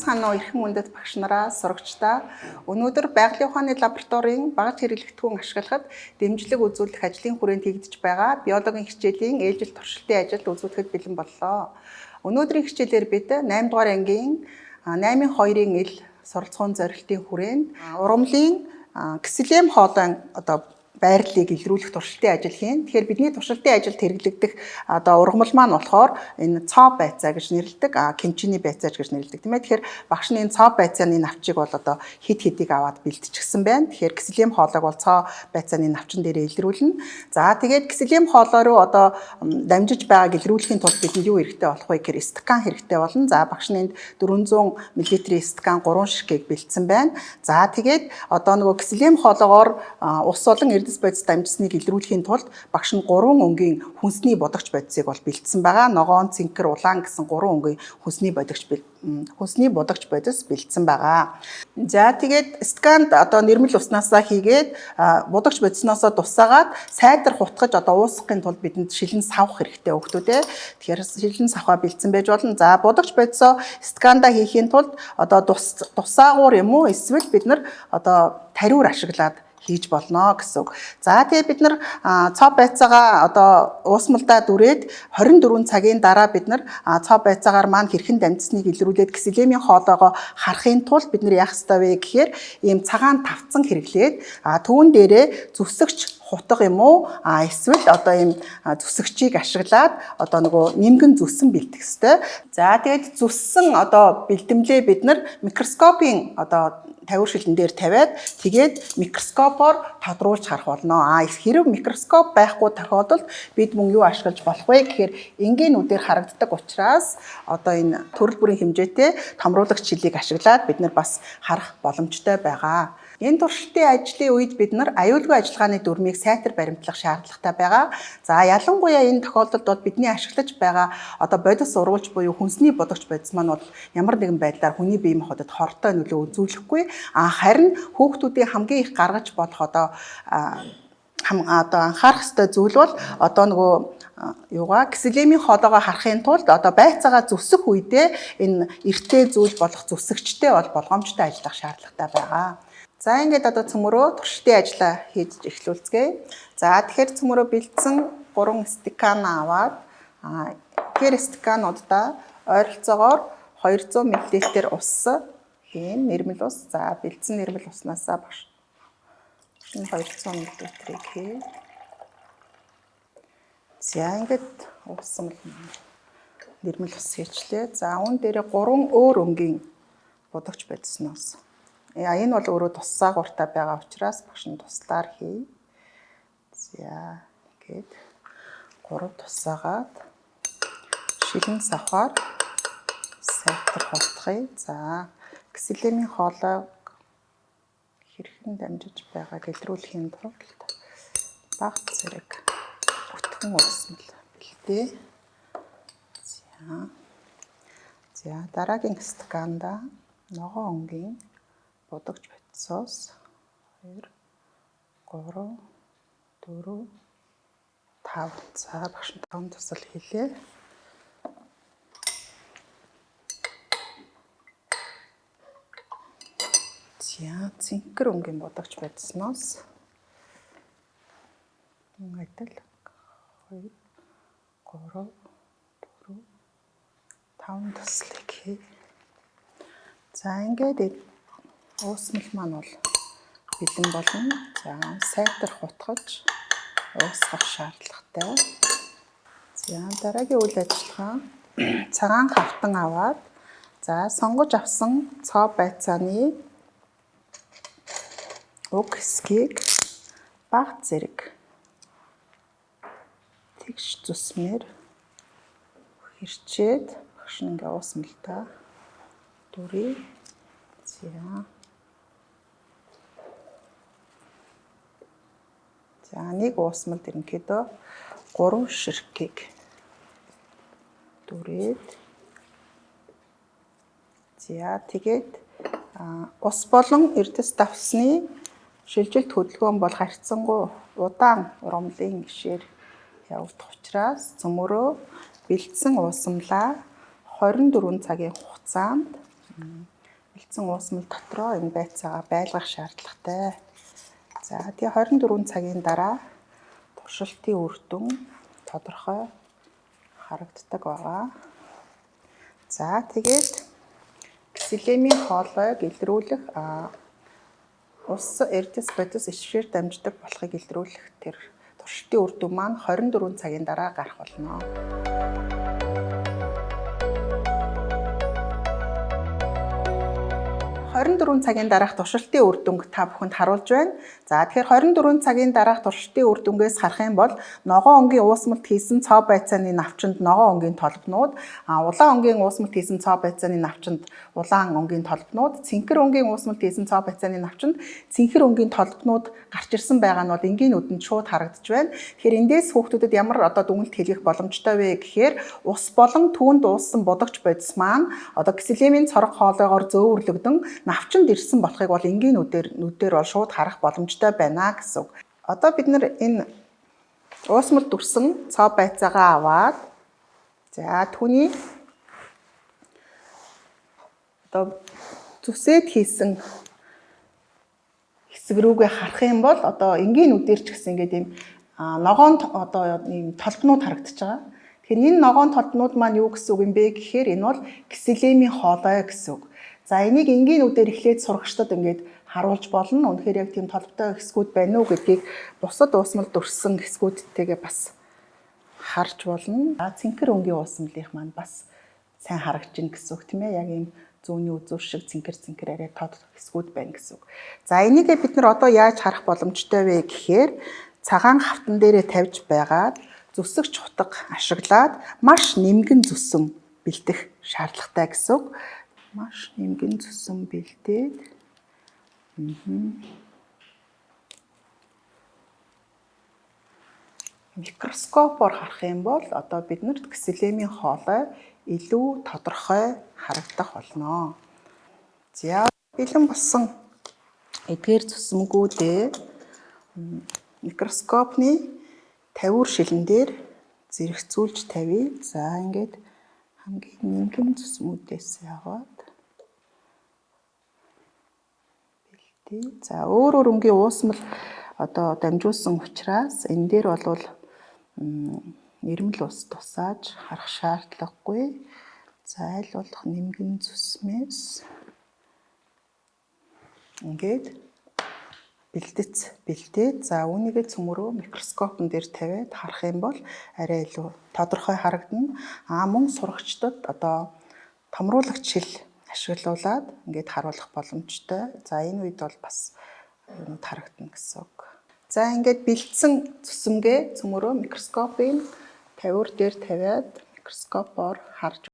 сайн уу эрхэм үндэт багш нараа, сурагчдаа. Өнөөдөр байгалийн ухааны лабораторийн багаж хэрэглэгдэхүүн ашиглахад дэмжлэг үзүүлэх ажлын хүрээнд хийгдэж байгаа биологийн хичээлийн ээлжил туршилтын ажилд үзүүлэхэд бэлэн боллоо. Өнөөдрийн хичээлээр бид 8 дугаар ангийн 8-2-ын ил суралцахуун зорилтын хүрээнд ургамлын ксилем хоолой байрлалыг илрүүлэх туршилтын ажил хийн. Тэгэхээр бидний туршилтын ажилд хэрэглэгдэх ургамал маань болохоор энэ цоо байцаа гэж нэрлэдэг, кимчиний байцааж гэж нэрлэдэг тийм ээ. Тэгэхээр багш нь энэ цоо байцааны навчийг бол хид хидийг аваад бэлтчихсэн байна. Тэгэхээр ксилем хоолойг бол цоо байцааны навчин дээрээ илрүүлнэ. За тэгээд ксилем хоолой руу дамжиж байгааг илрүүлэхийн тулд бидэнд юу хэрэгтэй болох вэ гэхээр стакан хэрэгтэй болно. За багш нь энд 400 мл стакан 3 ширхгийг бэлдсэн байна. За тэгээд нөгөө ксилем хоолойгоор ус болон эрдэс бодис дамжсныг илрүүлэхийн тулд багш нь 3 өнгийн хүнсний бодогч бодисыг бол бэлдсэн байгаа. Ногоон, цэнхэр, улаан гэсэн 3 өнгийн хүнсний бодогч бодис бэлдсэн байгаа. За тэгээд стаканд нэрмэл уснасаа хийгээд бодогч бодисноосоо тусаагаад сайдар хутгаж уусгахын тулд бидэнд шилэн савх хэрэгтэй хүүхдүүдээ. Тэгэхээр шилэн савхаа бэлдсэн байж болно. За бодогч бодисоо стаканда хийхийн тулд тусаагуур юм уу эсвэл бид нар тариур ашиглаад хийж болно гэсэн үг. За тэгээ бид нар цоо байцаагаа уусмалдаа дүрээд 24 цагийн дараа бид нар цоо байцаагаар маань хэрхэн дамжсныг илрүүлээд ксилемийн хоолойгоо харахын тулд бид нар яах ёстой вэ гэхээр ийм цагаан тавцан хэрэглээд түүн дээрээ зүсэгч хутга юм уу эсвэл ийм зүсэгчийг ашиглаад нөгөө нимгэн зүссэн бэлдэх ёстой. За тэгээд зүссэн бэлдэмлээ бид нар микроскопын тавиур шилэн дээр тавиад тэгээд микроскопоор тодруулж харах болно. Хэрэв микроскоп байхгүй тохиолдолд бид мөн юу ашиглаж болох вэ гэхээр энгийнүүдээр харагддаг учраас энэ төрөл бүрийн хэмжээтэй томруулагч шилийг ашиглаад бид нар бас харах боломжтой байгаа. Энэ туршилтын ажлын үед бид нар аюулгүй ажиллагааны дүрмийг сайтар баримтлах шаардлагатай байгаа. За ялангуяа энэ тохиолдолд бол бидний ашиглаж байгаа бодис ургуулж буюу хүнсний бодогч бодис маань бол ямар нэгэн байдлаар хүний бие махбодод хортой нөлөө үзүүлэхгүй. Харин хүүхдүүдийн хамгийн их гаргаж болох анхаарах ёстой зүйл бол ксилемийн хоолойгоо харахын тулд байцаагаа зүсэх үедээ энэ эртээ зүйл болох зүсэгчтэй бол болгоомжтой ажиллах шаардлагатай байгаа. За ингээд цөмөрөө туршилтын ажлаа хийж эхлүүлцгээе. За тэгэхээр цөмөрөө бэлдсэн 3 стакан аваад тэр стакануудаа ойролцоогоор 200 мл ус хийн, нэрмэл ус. За бэлдсэн нэрмэл уснасаа багш 200 мл хий. За ингээд уусан нэрмэл ус хийчлээ. За үүн дээр 3 өөр өнгийн бодогч бодисноос. Энэ бол өөрөө туссаагууртай байгаа учраас багш нь туслаар хий. За ингээд 3 туссаагаад шилэн савхаар сайтар хутгая. За ксилемийн хоолойг хэрхэн дамжиж байгааг илрүүлэхийн тулд бага зэрэг өтгөн уусмал бэлдээ. За дараагийн стаканда ногоон өнгийн бодогч бодисоос 2 3 4 5 за багш 5 тусал хийлээ. За цэнхэр өнгийн бодогч бодисноос адил 2 3 4 5 туслыг хий. За ингээд уусмал маань бол бэлэн болно. За сайтар хутгаж уусгах шаардлагатай. За дараагийн үйл ажиллагаа цагаан хавтан аваад сонгож авсан цоо байцааны уг хэсгийг бага зэрэг тэгш зүсмээр хэрчээд багш нь ингээ уусмалтай дүрий. За нэг уусмалд ерөнхийдөө 3 ширхгийг дүрээд тэгээд ус болон эрдэс давсны шилжилт хөдөлгөөн бол харьцангуй удаан ургамлын гишээр явагдах учраас цөмөрөө бэлдсэн уусамлаа 24 цагийн хугацаанд Бэлдсэн уусмал дотроо энэ байцаагаа байлгах шаардлагатай. За тэгээ 24 цагийн дараа туршилтын үр дүн тодорхой харагддаг байгаа. За тэгээд ксилемийн хоолойг илрүүлэх ус эрдэс бодис ишгээр дамждаг болохыг илрүүлэх тэр туршилтын үр дүн маань 24 цагийн дараа гарах болно. 24 цагийн дараах туршилтын үр дүнг та бүхэнд харуулж байна. За тэгэхээр 24 цагийн дараах туршилтын үр дүнгээс харах юм бол ногоон өнгийн уусмалт хийсэн цоо байцааны навчинд ногоон өнгийн толгонууд, улаан өнгийн уусмалт хийсэн цоо байцааны навчинд улаан өнгийн толгонууд, цэнхэр өнгийн уусмалт хийсэн цоо байцааны навчинд цэнхэр өнгийн толгонууд гарч ирсэн байгаа нь бол энгийн нүдэнд шууд харагдаж байна. Тэгэхээр эндээс хүүхдүүдэд ямар дүгнэлт хэлэх боломжтой вэ гэхээр ус болон түүнд ууссан будагч бодис маань ксилемийн цорог хоолойгоор зөөвөрлөгдөн навчинд ирсэн болохыг бол энгийн нүдээр бол шууд харах боломжтой байна гэсэн үг. Одоо бид нар энэ уусмалт дүрсэн цоо байцаагаа аваад за түүний зүсээд хийсэн хэсэг рүүгээ харах юм бол энгийн нүдээр ч гэсэн ингээд ийм ногоон ийм толгонууд харагдаж байгаа. Тэгэхээр энэ ногоон толгонууд маань юу гэсэн үг юм бэ гэхээр энэ бол ксилемийн хоолой гэсэн үг. За энийг энгийн нүдээр эхлээд сурагчдад ингээд харуулж болно. Үнэхээр яг тийм толботой хэсгүүд байна уу гэдгийг бусад уусмал дүрсэн хэсгүүдтэйгээ бас харж болно. Цэнхэр өнгийн уусмалынх маань бас сайн харагдаж байна гэсэн үг тийм ээ. Яг ийм зүүнний үзүүр шиг цэнхэр арай тод хэсгүүд байна гэсэн үг. За энийгээ бид нар яаж харах боломжтой вэ гэхээр цагаан хавтан дээрээ тавьж байгаад зүсэгч утга ашиглаад маш нэмгэн зүсэм бэлдэх шаардлагатай гэсэн үг. Маш нэмгэн зүсэм бэлдээд микроскопоор харах юм бол биднэрт ксилемийн хоолой илүү тодорхой харагдах болно. За бэлэн болсон эдгээр зүсэмгүүдээ микроскопны тавиур шилэн дээр зэрэгцүүлж тавья. За ингээд хамгийн нэмгэн зүсмүүдээс яваад бэлдээ. За өөр өнгийн уусмал дамжуулсан учраас энэ дээр бол нэрмэл ус тусааж харах шаардлагагүй. За аль болох нэмгэн зүсмээс ингээд бэлдээд за үүнийгээ цөмөрөө микроскопн дээр тавиад харах юм бол арай илүү тодорхой харагдана. Мөн сурагчдад томруулагч шил ашиглуулад ингээд харуулах боломжтой. За энэ үед бол бас харагдана гэсэн үг. За ингээд бэлдсэн зүсэмгээ цөмөрөө микроскопын тавиур дээр тавиад микроскопоор харж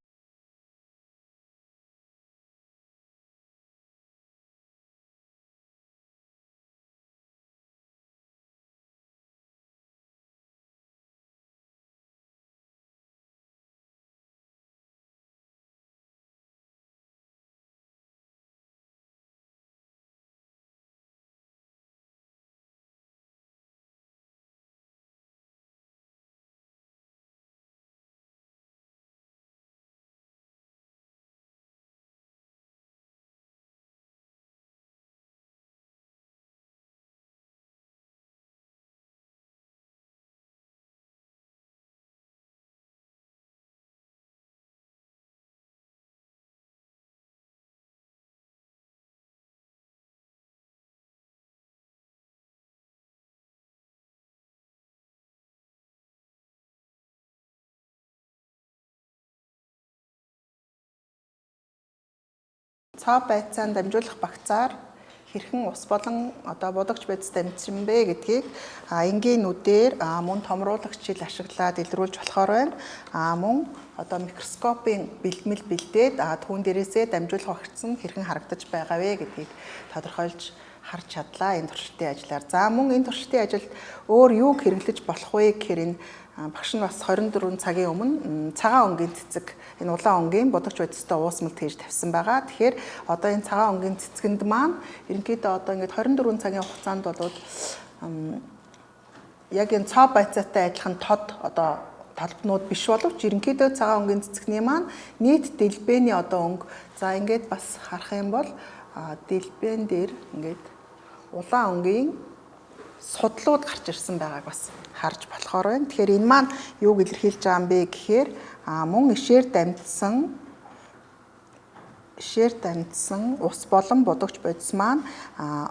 цоо байцаанд дамжуулах багцаар хэрхэн ус болон будагч бодис дамжсан бэ гэдгийг энгийн нүдээр мөн томруулагч шил ашиглаад илрүүлж болохоор байна. Мөн микроскопын бэлтгэл бэлдээд түүн дээрээсээ дамжуулах багц нь хэрхэн харагдаж байгаа вэ гэдгийг тодорхойлж харж чадлаа энэ туршилтын ажлаар. За мөн энэ туршилтын ажилд өөр юуг хэрэглэж болох вэ гэхээр энэ багш нь бас 24 цагийн өмнө цагаан өнгийн цэцэг энэ улаан өнгийн будагч бодистой уусмалт хийж тавьсан байгаа. Тэгэхээр энэ цагаан өнгийн цэцгэнд маань ерөнхийдөө ингээд 24 цагийн хугацаанд яг энэ цоо байцаатай адилхан тод талбнууд биш боловч ерөнхийдөө цагаан өнгийн цэцэгний маань нийт дэлбэний одоо өнгө. За ингээд бас харах юм бол дэлбэн дээр ингээд улаан өнгийн судлууд гарч ирсэн байгааг бас харж болохоор байна. Тэгэхээр энэ маань юуг илэрхийлж байгаа юм бэ гэхээр мөн ишээр дамжсан ус болон будагч бодис маань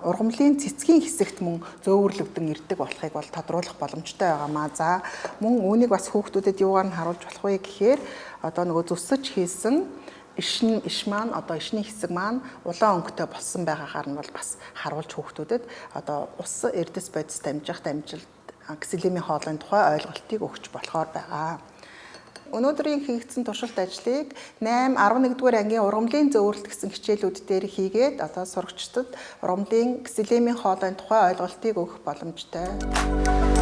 ургамлын цэцгийн хэсэгт мөн зөөвөрлөгдөн ирдэг болохыг бол тодруулах боломжтой байгаамаа. За мөн үүнийг бас хүүхдүүдэд юугаар нь харуулж болох вэ гэхээр одоо нөгөө зүсэж хийсэн иш маань одоо ишний хэсэг маань улаан өнгөтэй болсон байгаагаар нь бол бас харуулж хүүхдүүдэд одоо ус эрдэс бодис дамжих дамжилт ксилемийн хоолойн тухай ойлголтыг өгч болохоор байгаа. Өнөөдрийн хийгдсэн туршилт ажлыг 8, 11-р ангийн ургамлын зөөвөрлөлт гэсэн хичээлүүд дээр хийгээд одоо сурагчдад ургамлын ксилемийн хоолойн тухай ойлголтыг өгөх боломжтой.